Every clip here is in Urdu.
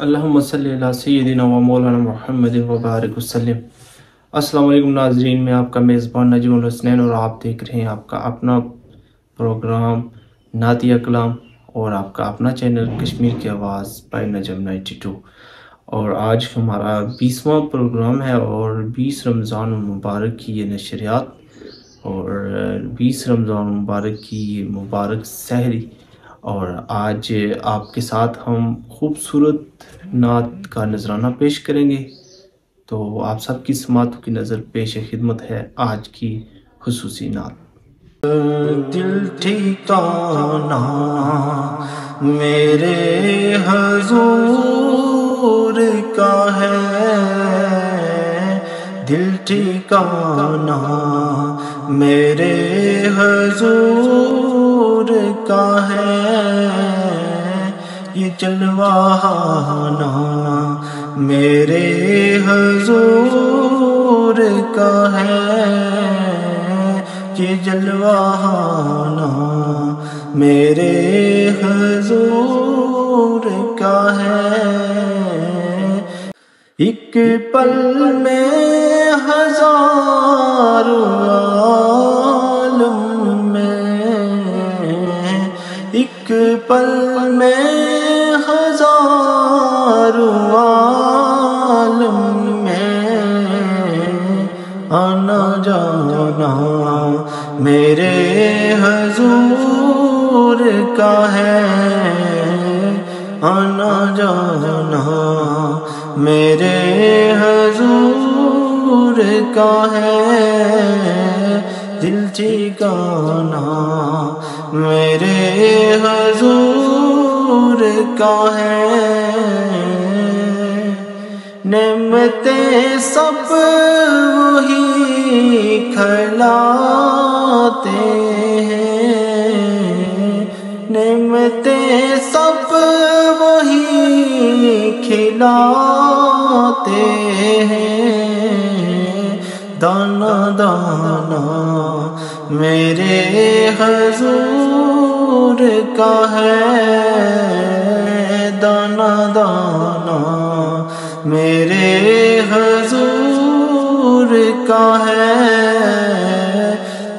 اللہم صلی علی سیدنا و مولانا محمد و بارک وسلم۔ السلام علیکم ناظرین، میں آپ کا میزبان نجم الحسنین اور آپ دیکھ رہے ہیں آپ کا اپنا پروگرام نعتیہ کلام اور آپ کا اپنا چینل کشمیر کی آواز بائی نجم 92۔ اور آج ہمارا 20واں پروگرام ہے اور 20 رمضان المبارک کی یہ نشریات اور 20 رمضان المبارک کی یہ مبارک سحری، اور آج آپ کے ساتھ ہم خوبصورت نعت کا نذرانہ پیش کریں گے، تو آپ سب کی سماعتوں کی نظر پیش خدمت ہے آج کی خصوصی نعت۔ دل ٹھکانا میرے حضور کا ہے، دل ٹھکانا میرے حضور کا ہے، یہ جلوہ میرے حضور کا ہے، یہ جلوہ میرے حضور کا ہے، ایک پل میں ہزاروں عالم میں، ایک پل میں ہزاروں عالم میں، آنا جانا میرے حضور کا ہے، آنا جانا میرے حضور کا ہے، دل ٹھکانا میرے حضور کا ہے، نعمتیں سب وہی کھلاتے ہیں، نعمتیں سب وہی کھلاتے ہیں، دانا دانا میرے حضور کا ہے، دانا دانا میرے حضور کا ہے،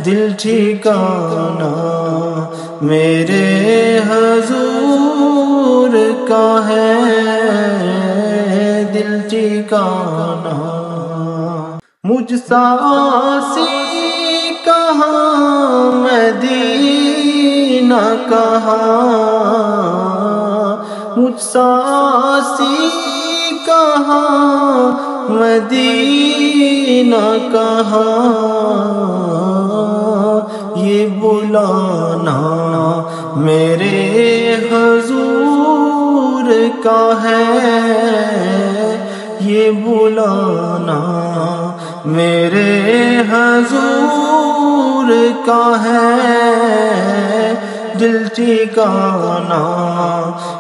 دل ٹھکانا میرے حضور کا ہے، دل ٹھکانا، مجھ سا آسی کہاں مدینہ کہاں، مجھ سا آسی کہاں مدینہ کہاں، یہ بلانا میرے حضور کا ہے، یہ بلانا میرے حضور کا ہے، دل ٹھکانا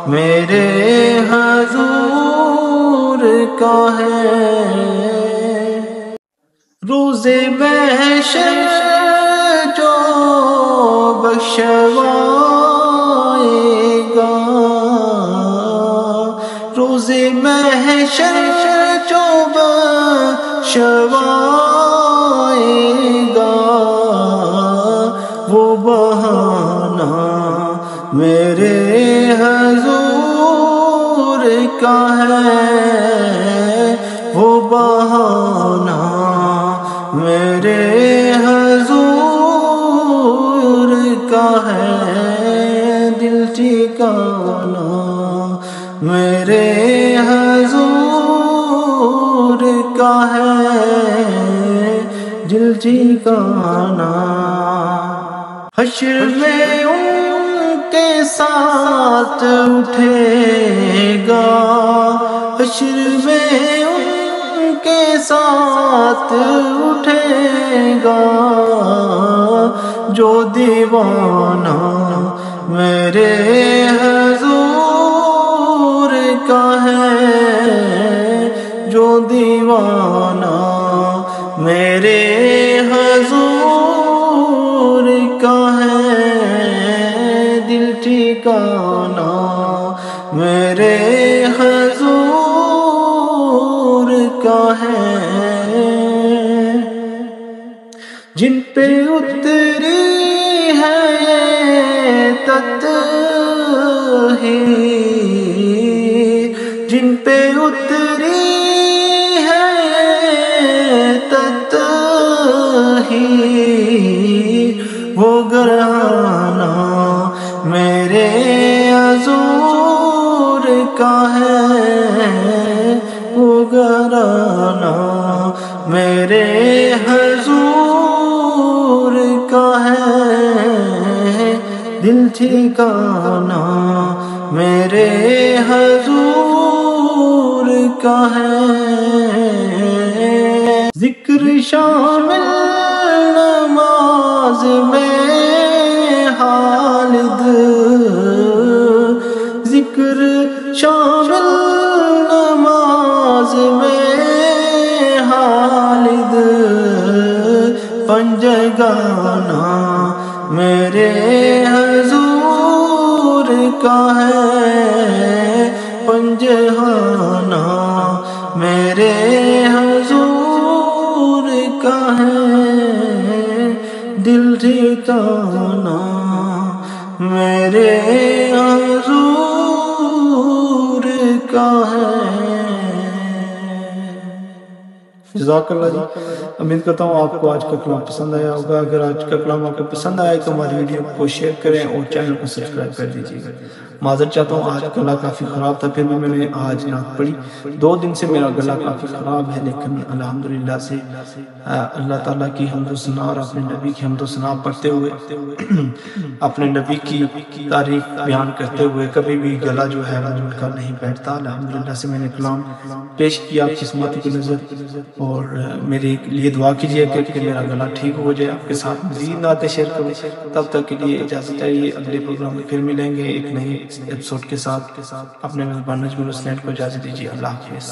میرے حضور کا ہے، روز محشر جو بخشوائے گا، روز محشر جو بخشوائے گا، وہ بہانہ میرے حضور کا ہے، وہ بہانہ میرے حضور کا ہے، دل ٹھکانا میرے حضور کا ہے، دل ٹھکانا، حشر میں ان کے ساتھ اٹھے گا، حشر میں ان کے ساتھ اٹھے گا، جو دیوانہ میرے حضور کا ہے، جو دیوانہ میرے حضور کا ہے، دل ٹھکانا میرے حضور تطہیر جن پہ اتری ہے تطہیر وہ گرہانہ میرے حضور کا ہے وہ گھرانہ میرے حضور کا ہے دل ٹھکانہ میرے حضور کا ہے ذکر شامل نماز میں خالد ذکر شامل نماز میں خالد پنجگانہ میرے حضور کا ہے پنجہانہ میرے حضور کا ہے دل ٹھکانہ میرے حضور کا ہے۔ جزاک اللہ جی، امید کرتا ہوں آپ کو آج کا کلام پسند آیا ہوگا۔ اگر آج کا کلام آپ کو پسند آیا تو ہماری ویڈیو کو شیئر کریں اور چینل کو سبسکرائب کر دیجیے گا۔ معذرت چاہتا ہوں، آج گلا کافی خراب تھا، پھر بھی میں نے آج نعت پڑھی۔ 2 دن سے میرا گلا کافی خراب ہے، لیکن الحمدللہ سے اللہ تعالیٰ کی حمد و ثنا اور اپنے نبی کی حمد و ثنا پڑھتے ہوئے اپنے نبی کی تعریف بیان کرتے ہوئے کبھی بھی گلا جو ہے ان کا نہیں بیٹھتا۔ الحمدللہ سے میں نے کلام پیش کیا آپ کی سماعت کی نظر، اور میرے لیے دعا کیجیے کہ میرا گلا ٹھیک ہو جائے، آپ کے ساتھ مزید نعتیں شیئر کروں۔ تب تک کے لیے اجازت ہے، یہ اگلے پروگرام میں پھر ملیں گے ایک نئے ایپیسوڈ کے ساتھ۔ اپنے میزبان نجم الحسنین کو اجازت دیجیے، اللہ حافظ۔